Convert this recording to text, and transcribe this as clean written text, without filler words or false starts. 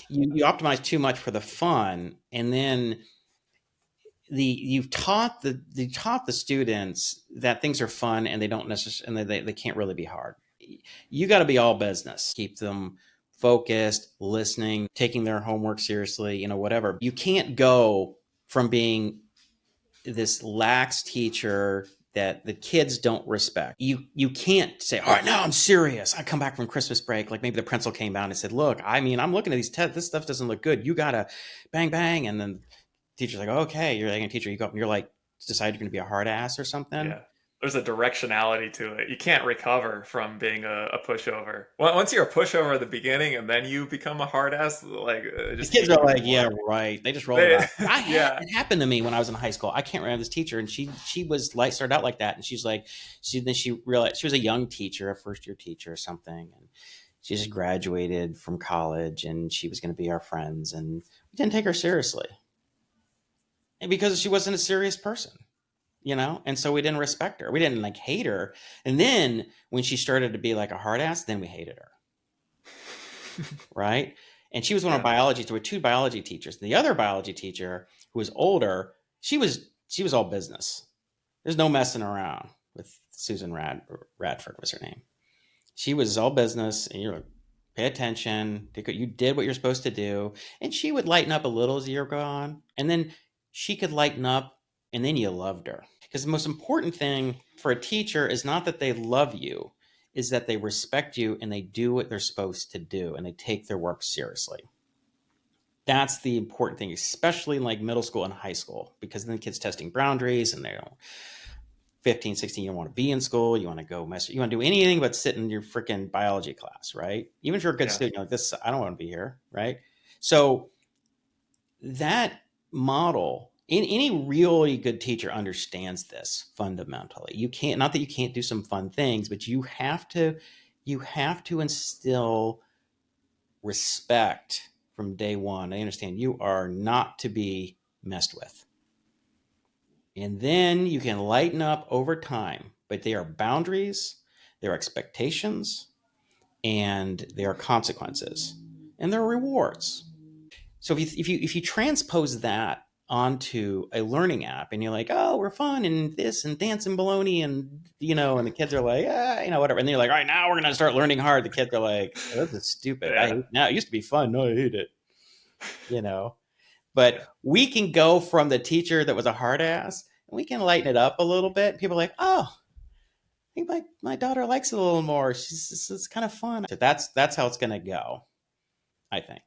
you optimize too much for the fun, and then you taught the students that things are fun and they don't necessarily, and they can't really be hard. You got to be all business. Keep them focused, listening, taking their homework seriously, whatever. You can't go from being this lax teacher that the kids don't respect. You can't say, all right, now I'm serious. I come back from Christmas break, like maybe the principal came down and said, look, I mean, I'm looking at these tests. This stuff doesn't look good. You gotta bang bang. And then the teacher's like, okay, you're like a teacher. You go up and you're like, decide you're gonna be a hard ass or something. Yeah. There's a directionality to it. You can't recover from being a pushover. Once you're a pushover at the beginning and then you become a hard ass, like The just kids keep are moving like, yeah, forward. right. They just rolled it They, out. yeah, It happened to me when I was in high school. I can't remember this teacher, and she was like started out like that, and she's like, she realized she was a young teacher, a first year teacher or something, and she just graduated from college, and she was going to be our friends, and we didn't take her seriously, and because she wasn't a serious person, and so we didn't respect her. We didn't like hate her, and then when she started to be like a hard ass, then we hated her, right? And she was one of our yeah, biology. There were two biology teachers. The other biology teacher, who was older, she was all business. There's no messing around with Susan Radford was her name. She was all business, and you're like, pay attention. You did what you're supposed to do, and she would lighten up a little as the year go on, and then she could lighten up, and then you loved her. Because the most important thing for a teacher is not that they love you, is that they respect you and they do what they're supposed to do and they take their work seriously. That's the important thing, especially in like middle school and high school, because then the kids testing boundaries and they're 15, 16, you don't want to be in school, you want to go mess, you want to do anything but sit in your freaking biology class, right? Even if you're a good yeah, student, you're like, this, I don't want to be here, right? So that model, in any really good teacher understands this fundamentally. You can't, not that you can't do some fun things, but you have to instill respect from day one. I understand you are not to be messed with. And then you can lighten up over time, but they are boundaries, there are expectations, and there are consequences, and there are rewards. So if you transpose that onto a learning app and you're like, oh, we're fun and this and dance and baloney and and the kids are like, whatever, and then you're like, all right, now we're gonna start learning hard. The kids are like, oh, this is stupid. I yeah, hate now. It used to be fun. No, I hate it. You know, but yeah. we can go from the teacher that was a hard ass and we can lighten it up a little bit. People are like, oh, I think my daughter likes it a little more. It's kind of fun. So that's how it's gonna go, I think.